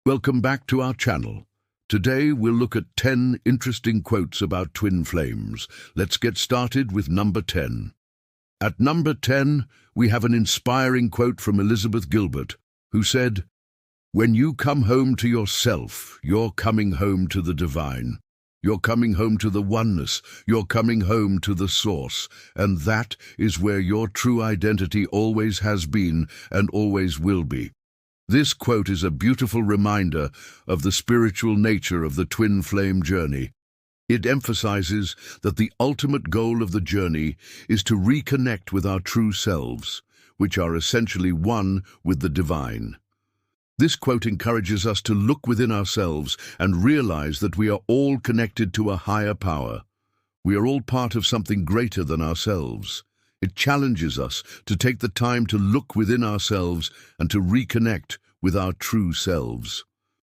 Welcome back to our channel. Today we'll look at 10 interesting quotes about twin flames. Let's get started with number 10. At number 10, we have an inspiring quote from Elizabeth Gilbert, who said, "When you come home to yourself, you're coming home to the divine. You're coming home to the oneness. You're coming home to the source. And that is where your true identity always has been and always will be." This quote is a beautiful reminder of the spiritual nature of the twin flame journey. It emphasizes that the ultimate goal of the journey is to reconnect with our true selves, which are essentially one with the divine. This quote encourages us to look within ourselves and realize that we are all connected to a higher power. We are all part of something greater than ourselves. It challenges us to take the time to look within ourselves and to reconnect with our true selves.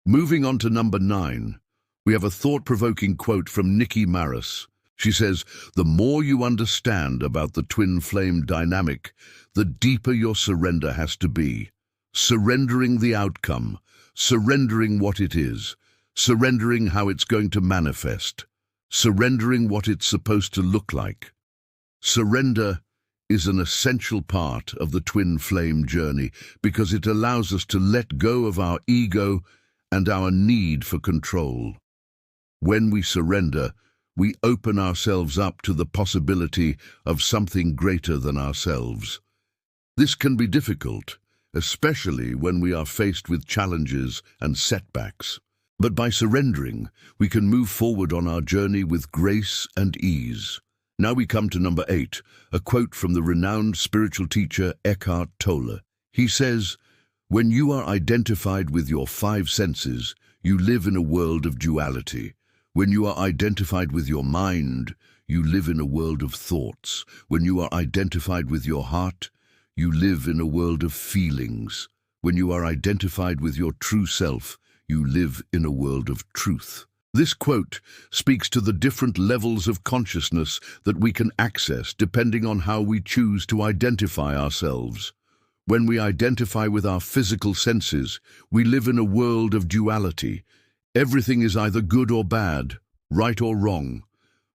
Moving on to number 9, we have a thought-provoking quote from Nikki. She says, "The more you understand about the twin flame dynamic, the deeper your surrender has to be. Surrendering the outcome, surrendering what it is, surrendering how it's going to manifest, surrendering what it's supposed to look like." Surrender is an essential part of the twin flame journey because it allows us to let go of our ego and our need for control. When we surrender, we open ourselves up to the possibility of something greater than ourselves. This can be difficult, especially when we are faced with challenges and setbacks. But by surrendering, we can move forward on our journey with grace and ease. Now we come to number 8, a quote from the renowned spiritual teacher Eckhart Tolle. He says, "When you are identified with your 5 senses, you live in a world of duality. When you are identified with your mind, you live in a world of thoughts. When you are identified with your heart, you live in a world of feelings. When you are identified with your true self, you live in a world of truth." This quote speaks to the different levels of consciousness that we can access depending on how we choose to identify ourselves. When we identify with our physical senses, we live in a world of duality. Everything is either good or bad, right or wrong.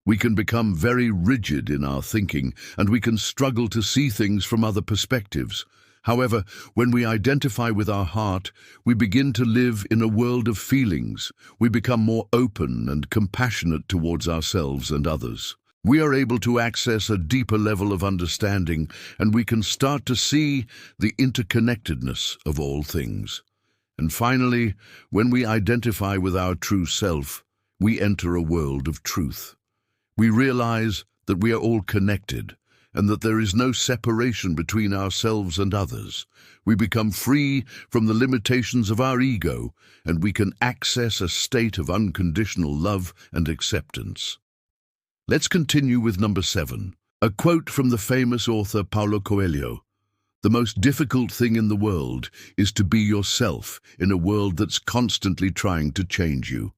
We can become very rigid in our thinking, and we can struggle to see things from other perspectives. However, when we identify with our heart, we begin to live in a world of feelings. We become more open and compassionate towards ourselves and others. We are able to access a deeper level of understanding, and we can start to see the interconnectedness of all things. And finally, when we identify with our true self, we enter a world of truth. We realize that we are all connected, and that there is no separation between ourselves and others. We become free from the limitations of our ego, and we can access a state of unconditional love and acceptance. Let's continue with number 7, a quote from the famous author Paulo Coelho. "The most difficult thing in the world is to be yourself in a world that's constantly trying to change you."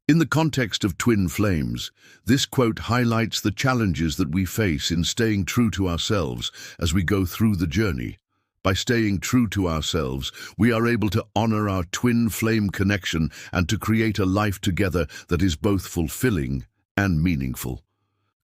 In the context of twin flames, this quote highlights the challenges that we face in staying true to ourselves as we go through the journey. By staying true to ourselves, we are able to honor our twin flame connection and to create a life together that is both fulfilling and meaningful.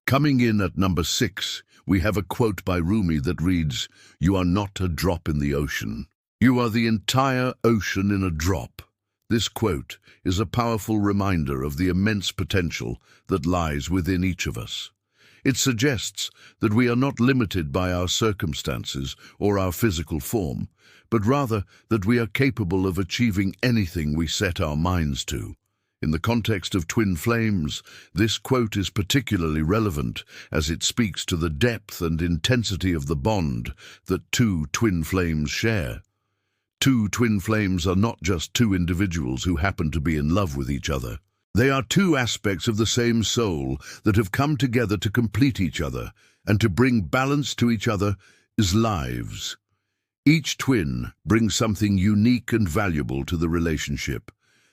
Coming in at number 6, we have a quote by Rumi that reads, "You are not a drop in the ocean. You are the entire ocean in a drop." This quote is a powerful reminder of the immense potential that lies within each of us. It suggests that we are not limited by our circumstances or our physical form, but rather that we are capable of achieving anything we set our minds to. In the context of twin flames, this quote is particularly relevant as it speaks to the depth and intensity of the bond that 2 twin flames share. 2 twin flames are not just 2 individuals who happen to be in love with each other. They are 2 aspects of the same soul that have come together to complete each other and to bring balance to each other's lives. Each twin brings something unique and valuable to the relationship,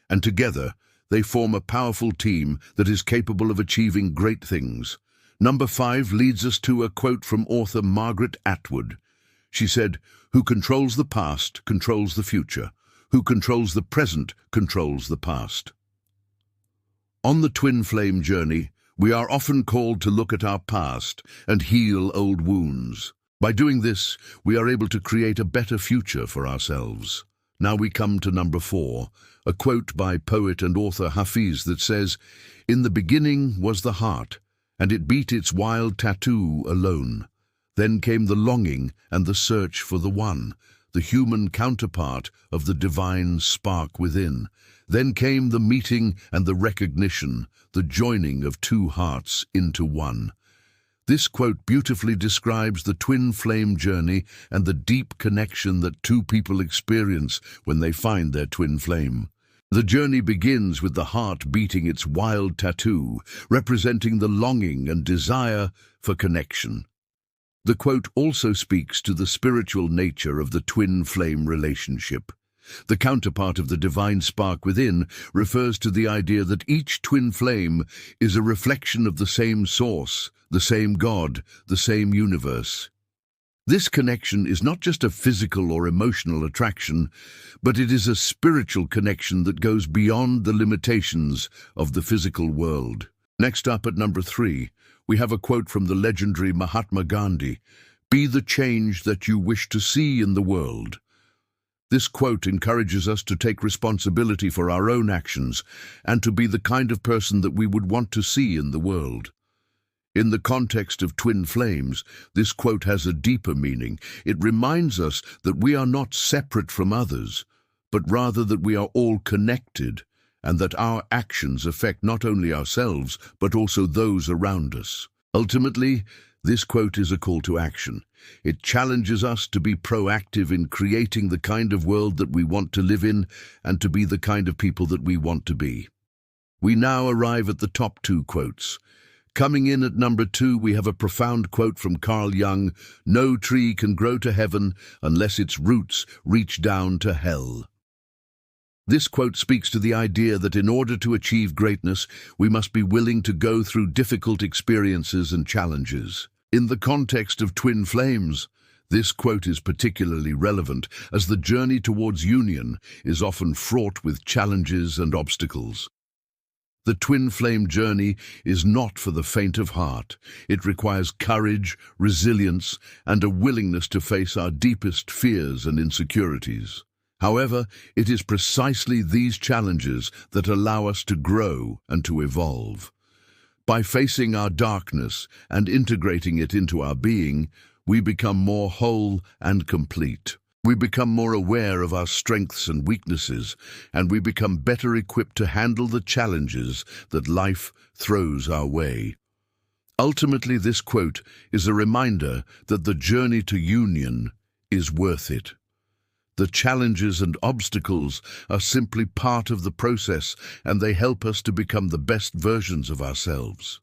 and together they form a powerful team that is capable of achieving great things. Number 5 leads us to a quote from author Margaret Atwood. She said, "Who controls the past controls the future. Who controls the present controls the past. On the twin flame journey, we are often called to look at our past and heal old wounds. By doing this, we are able to create a better future for ourselves. Now we come to number 4, a quote by poet and author Hafiz that says, "In the beginning was the heart, and it beat its wild tattoo alone. Then came the longing and the search for the one, the human counterpart of the divine spark within. Then came the meeting and the recognition, the joining of two hearts into one." This quote beautifully describes the twin flame journey and the deep connection that two people experience when they find their twin flame. The journey begins with the heart beating its wild tattoo, representing the longing and desire for connection. The quote also speaks to the spiritual nature of the twin flame relationship. The counterpart of the divine spark within refers to the idea that each twin flame is a reflection of the same source, the same God, the same universe. This connection is not just a physical or emotional attraction, but it is a spiritual connection that goes beyond the limitations of the physical world. Next up at number 3, we have a quote from the legendary Mahatma Gandhi, "Be the change that you wish to see in the world." This quote encourages us to take responsibility for our own actions and to be the kind of person that we would want to see in the world. In the context of twin flames, this quote has a deeper meaning. It reminds us that we are not separate from others, but rather that we are all connected, and that our actions affect not only ourselves, but also those around us. Ultimately, this quote is a call to action. It challenges us to be proactive in creating the kind of world that we want to live in and to be the kind of people that we want to be. We now arrive at the top 2 quotes. Coming in at number 2, we have a profound quote from Carl Jung, "No tree can grow to heaven unless its roots reach down to hell." This quote speaks to the idea that in order to achieve greatness, we must be willing to go through difficult experiences and challenges. In the context of twin flames, this quote is particularly relevant as the journey towards union is often fraught with challenges and obstacles. The twin flame journey is not for the faint of heart. It requires courage, resilience, and a willingness to face our deepest fears and insecurities. However, it is precisely these challenges that allow us to grow and to evolve. By facing our darkness and integrating it into our being, we become more whole and complete. We become more aware of our strengths and weaknesses, and we become better equipped to handle the challenges that life throws our way. Ultimately, this quote is a reminder that the journey to union is worth it. The challenges and obstacles are simply part of the process, and they help us to become the best versions of ourselves.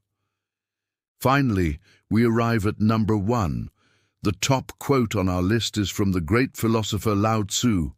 Finally, we arrive at number 1. The top quote on our list is from the great philosopher Lao Tzu.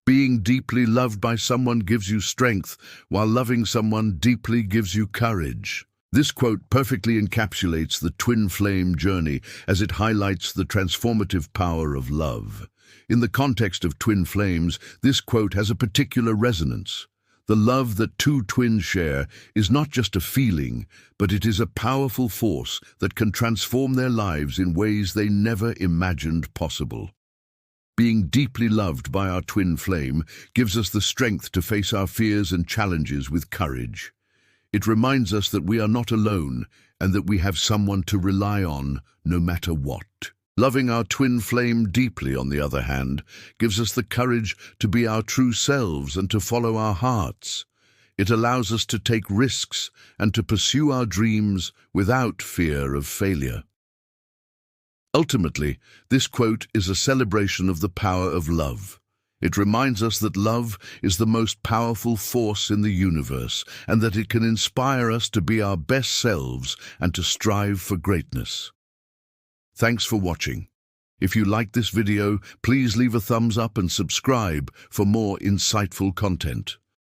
"Being deeply loved by someone gives you strength, while loving someone deeply gives you courage." This quote perfectly encapsulates the twin flame journey as it highlights the transformative power of love. In the context of twin flames, this quote has a particular resonance. The love that two twins share is not just a feeling, but it is a powerful force that can transform their lives in ways they never imagined possible. Being deeply loved by our twin flame gives us the strength to face our fears and challenges with courage. It reminds us that we are not alone and that we have someone to rely on no matter what. Loving our twin flame deeply, on the other hand, gives us the courage to be our true selves and to follow our hearts. It allows us to take risks and to pursue our dreams without fear of failure. Ultimately, this quote is a celebration of the power of love. It reminds us that love is the most powerful force in the universe and that it can inspire us to be our best selves and to strive for greatness. Thanks for watching. If you liked this video, please leave a thumbs up and subscribe for more insightful content.